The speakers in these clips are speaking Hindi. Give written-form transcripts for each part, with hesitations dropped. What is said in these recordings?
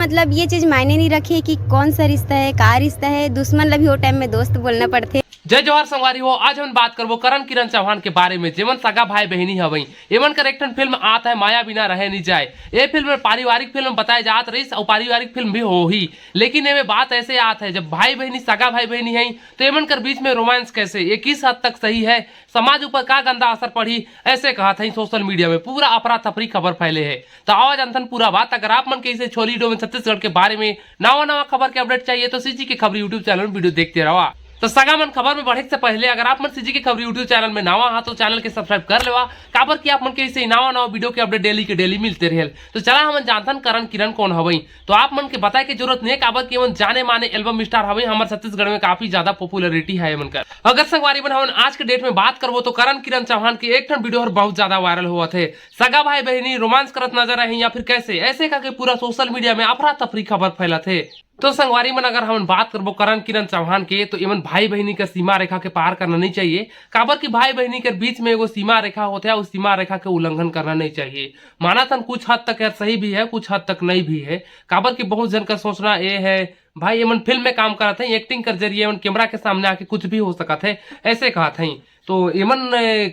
मतलब ये चीज मायने नहीं रखी कि कौन सा रिश्ता है, का रिश्ता है, दुश्मन लभी वो टाइम में दोस्त बोलना पड़ते। जय जवाहर संगवारी हो। आज हम बात करबो करण किरण चौहान के बारे में, जेमन सगा भाई बहनी हवई। एमन कर एक फिल्म आता है माया बिना रहे नहीं जाए। ये फिल्म में पारिवारिक फिल्म बताए जात रही और पारिवारिक फिल्म भी हो ही, लेकिन एमे बात ऐसे आत है जब भाई बहनी सगा भाई बहनी है तो एमन कर बीच में रोमांस कैसे, ये किस हद तक सही है, समाज ऊपर का गंदा असर पड़ी, ऐसे कहा था सोशल मीडिया में पूरा अफरा तफरी खबर फैले है। तो आवाज अंतन पूरा बात। अगर आप मन के इसे छोली में छत्तीसगढ़ के बारे में नवा खबर के अपडेट चाहिए तो सीजी की खबर यूट्यूब चैनल में वीडियो देखते रहो। तो सगा मन खबर में बढ़े से पहले अगर आप मन सीजी की खबर यूट्यूब चैनल में नवा हा तो चैनल के सब्सक्राइब कर लेवा, काबर की आप मन के इसे नवा वीडियो के अपडेट डेली के डेली मिलते रहे। तो चला हम जानथन करण किरण कौन हवई। तो आप मन के बताए की जरूरत नहीं, काबर की मन जाने माने एल्बम स्टार हवई, हमारे छत्तीसगढ़ में काफी ज्यादा पॉपुलरिटी है मन का। अगर संगवारी बन हम आज के डेट में बात करबो तो करण किरण चौहान की एक वीडियो बहुत ज्यादा वायरल हुआ थे। सगा भाई बहनी रोमांस करत नजर आए या फिर कैसे, ऐसे करके पूरा सोशल मीडिया में अफरा तफरी खबर फैला थे। तो संगवारी मन अगर हम बात करबो करण किरण चौहान के तो एमन भाई बहनी का सीमा रेखा के पार करना नहीं चाहिए। काबर की भाई बहनी के बीच में एगो सीमा रेखा होता है, उस सीमा रेखा के उल्लंघन करना नहीं चाहिए। माना तन कुछ हद तक यार सही भी है, कुछ हद तक नहीं भी है। काबर की बहुत जन का सोचना ये है भाई एमन फिल्म में काम करते हैं, एक्टिंग कर जरिए एमन कैमरा के सामने आके कुछ भी हो सकता है, ऐसे कहा था। तो एमन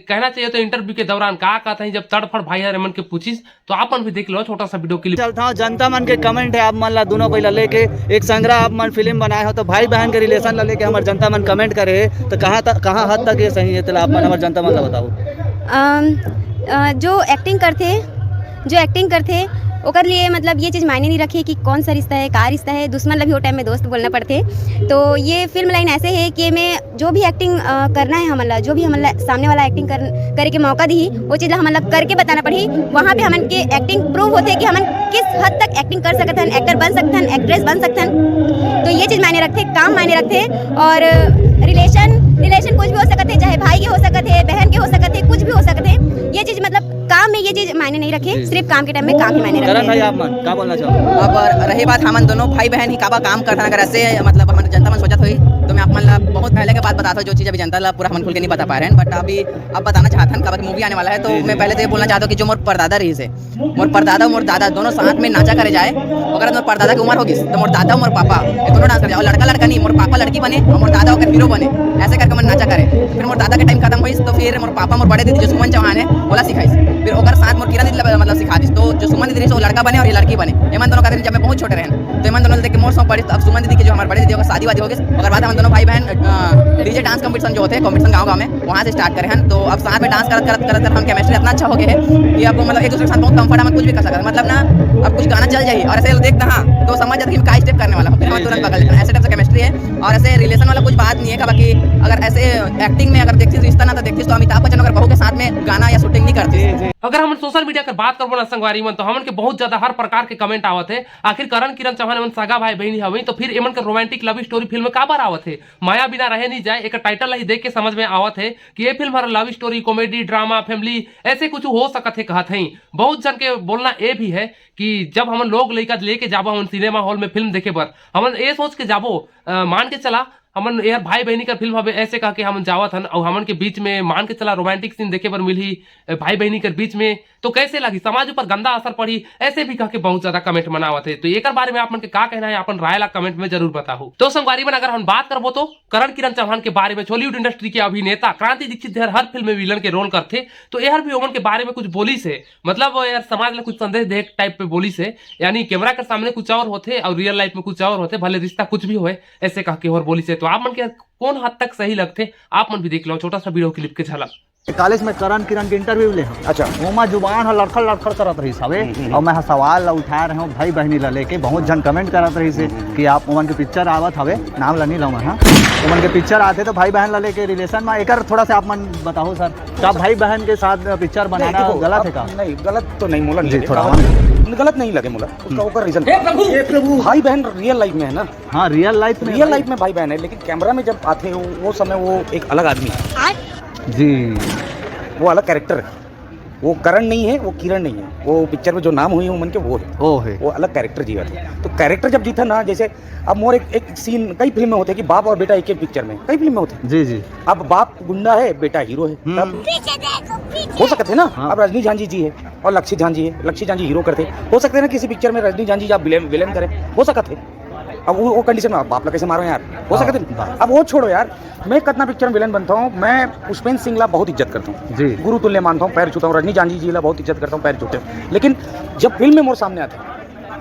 कहना चाहिए तो इंटरव्यू के दौरान कहा कहता है जब तड़फड़ भाई यार एमन के पूछिस तो आप मन भी देख लो छोटा सा वीडियो क्लिप चलता हूँ। जनता मन के कमेंट है, आप मन ला दोनों को लेके एक संग्रह आप मन फिल्म बनाए हो तो भाई बहन के रिलेशन ला लेके हमारे जनता मन कमेंट करे तो कहाँ हद तक ये सही है, तो आप मन हमारे जनता मन ला बताओ। जो एक्टिंग करते ओकर लिए मतलब ये चीज़ मायने नहीं रखी कि कौन सा रिश्ता है, का रिश्ता है, दुश्मन लभी वो टाइम में दोस्त बोलना पड़ते। तो ये फिल्म लाइन ऐसे है कि मैं जो भी एक्टिंग करना है हमला, जो भी हमला सामने वाला एक्टिंग करे के मौका दी वो चीज़ हमला करके बताना पड़ी। वहाँ पे हमन के एक्टिंग प्रूव होते कि हमन किस हद तक एक्टिंग कर सकते हैं, एक्टर बन सकते हैं, एक्ट्रेस बन सकते हैं। तो ये चीज़ मायने रखते, काम मायने रखते। और रिलेशन कुछ भी हो सकते हैं, चाहे भाई के हो सकते हैं, बहन के हो सकते हैं, कुछ भी हो सकते हैं। ये चीज़ मतलब काम में ये चीज़ मायने नहीं रखे, सिर्फ काम के टाइम में काम ही मायने रखते। करण भाई आप मन क्या बोलना चाहो? अब रही बात हमन दोनों भाई बहन ही काबा काम करना, अगर ऐसे मतलब हमारे जनता मन सोचत हुई तो मैं आप मन ला बहुत पहले के बात बताता हूँ जो चीज़ अभी जनता ला पूरा हम खुल के नहीं बता पा रहे हैं। बट अभी अब बताना चाहता हूँ कब मूवी आने वाला है तो मैं पहले तो ये बोलना चाहता हूँ कि जो मोर परदादा रही से, मोर परदादा मोर दादा दोनों साथ में नाचा करे जाए। अगर मोर परदादा की उम्र होगी तो मोर दादा मोर पापा दोनों डांस कर जाए, और लड़का लड़का नहीं, मोर पापा लड़की बने और मोर दादा होकर हीरो बने, ऐसे करके मन नाचा करे। फिर मोर दादा के टाइम खत्म हुई तो फिर मोर पापा मोर बड़े दीदी जो सुमन चौहान है बोला सिखाई, फिर ओकर साथ मोर किरण दीदी मतलब सिखा दी। तो जो सुमन दीदी वो लड़का बने और ये लड़की बने। एमन दोनों का जब मैं बहुत छोटे रहे तो एमन दोनों देख के मोर सौ पड़ी। अब सुमन दीदी के जो हमारे बड़े दीदी होगा शादी वादी हो गई, अगर बाद हम दोनों भाई बहन डीजे डांस कंपटीशन जो होते हैं कंपटीशन गाँव में वहाँ से स्टार्ट करे हैं। तो अब साथ में डांस करत हम केमिस्ट्री इतना अच्छा हो गया है कि अब मतलब एक दूसरे के साथ बहुत कंफर्ट हम कुछ भी कर सकते हैं। मतलब ना अब कुछ गाना चल जाइए और ऐसे देखता हाँ तो समझ जाते कि क्या स्टेप करने वाला फिर हम तुरंत पकड़ लेते हैं। ऐसे टाइप से केमिस्ट्री है और ऐसे रिलेशन वाला कुछ बात नहीं है। बाकी अगर ऐसे एक्टिंग में अगर देखती रिश्ता ना तो देखती तो अमिताभ बच्चन अगर बहू के साथ में गाना या शूटिंग नहीं करती। अगर हम सोशल मीडिया की बात करबो ना संगवारी मन तो हमन के बहुत ज्यादा हर प्रकार के कमेंट आवत है। आखिर करण किरण चौहान एमन सगा भाई बहनी हवई तो फिर एमन का रोमांटिक लव स्टोरी फिल्म में का बार आवत है, माया बिना रहे नहीं जाए। एक टाइटल ही देख के समझ में आवत है कि ये फिल्म हर love story, comedy, drama, family ऐसे कुछ हो सकत है कहत है। बहुत जन के बोलना ये भी है कि जब हम लोग लेके जाबो हम सिनेमा हॉल में फिल्म देखे बर, हम ये सोच के जाबो मान के चला हमन यार भाई बहनी का फिल्म हवे, ऐसे कह के हम जावत हन और हमन के बीच में मान के चला रोमांटिक सीन देखे बर मिली भाई बहनी के बीच में तो कैसे लगी, समाज ऊपर गंदा असर पड़ी, ऐसे भी कह के बहुत ज्यादा कमेंट मनावत है। तो एक बारे में आप मन के का कहना है अपन राय ला कमेंट में जरूर बताओ। तो संगवारी मन अगर हम बात करबो तो करण किरण चौहान के बारे में, बॉलीवुड इंडस्ट्री के अभिनेता क्रांति दीक्षित हर फिल्म में विलन के रोल करते तो यह भी ओमन के बारे में कुछ बोली से मतलब यार समाज में कुछ संदेश दे टाइप पे बोली से, यानी कैमरा के सामने कुछ और होते और रियल लाइफ में कुछ और होते, भले रिश्ता कुछ भी हो ऐसे कह के और बोली से। तो आप मन के कौन हद तक सही लगते आप मन भी देख लो छोटा सा वीडियो क्लिप के झलक। कॉलेज में करण किरण के इंटरव्यू ले। अच्छा ओमा जुबान लड़खड़ लड़खड़ करत रही हवे और मैं सवाल उठा रहे हूँ भाई बहनी ला लेके। बहुत जन कमेंट करत रही से कि आप ओमन के पिक्चर आवत हवे, नाम ला नहीं लाऊं हाँ, ओमन के पिक्चर आते तो भाई बहन ला लेके रिलेशन में एक थोड़ा सा आप मन बताओ सर, क्या भाई बहन के साथ पिक्चर बनाना गलत है का? नहीं गलत तो नहीं मोला, जी थोड़ा गलत नहीं लगे मोला। उसका रीजन भाई बहन रियल लाइफ में है ना। हाँ रियल लाइफ में भाई बहन है, लेकिन कैमरा में जब आते हैं वो समय वो एक अलग आदमी है जी, वो अलग कैरेक्टर है। वो करण नहीं है, वो किरण नहीं है, वो पिक्चर में जो नाम हुई उमन के वो है, वो है। वो अलग कैरेक्टर जिया था। तो कैरेक्टर जब जीता ना, जैसे अब मोर एक सीन कई फिल्म में होते हैं कि बाप और बेटा एक ही पिक्चर में, कई फिल्म में होते हैं। जी जी। अब बाप गुंडा है, बेटा हीरो है, तब हो सकते ना। हाँ। अब रजनी झांझी जी है और लक्ष्य झांझी है, लक्ष्य झांझी हीरो करते, हो सकते ना किसी पिक्चर में रजनी झांझी आप विलेन करें, हो सकते। अब वो कंडीशन में बाप ला कैसे मारो यार, हो सकते। अब वो छोड़ो यार, मैं कितना पिक्चर में विलेन बनता हूँ, मैं पुष्पेंद्र सिंह ला बहुत इज्जत करता हूँ जी। गुरु तुल्य मानता हूँ, पैर छूता हूँ, रजनी झांझी जी ला बहुत इज्जत करता हूँ, पैर छूते हूँ, लेकिन जब फिल्म में मोर सामने आते हैं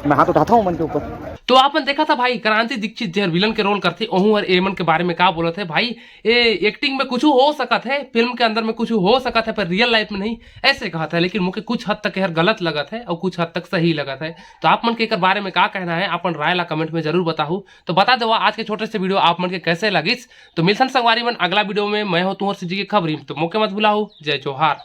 मैं हाथ उठाता हूँ मन के ऊपर। तो आपने देखा था भाई क्रांति दीक्षित जो विलन के रोल करते ओहू और एमन के बारे में क्या बोले थे भाई, ये एक्टिंग में कुछ हो सकत है, फिल्म के अंदर में कुछ हो सकत है, पर रियल लाइफ में नहीं, ऐसे कहा था। लेकिन मुझे कुछ हद तक यार गलत लगा था और कुछ हद तक सही लगा था। तो आप मन के एक बारे में क्या कहना है, अपन राय ला कमेंट में जरूर बताओ। तो बता दो आज के छोटे से वीडियो आप मन के कैसे लगिस। तो मिलसन संगवारी मन अगला वीडियो में, मैं हूँ तुहर सिजी की खबरी। तो मौके मत भुलाओ। जय जोहार।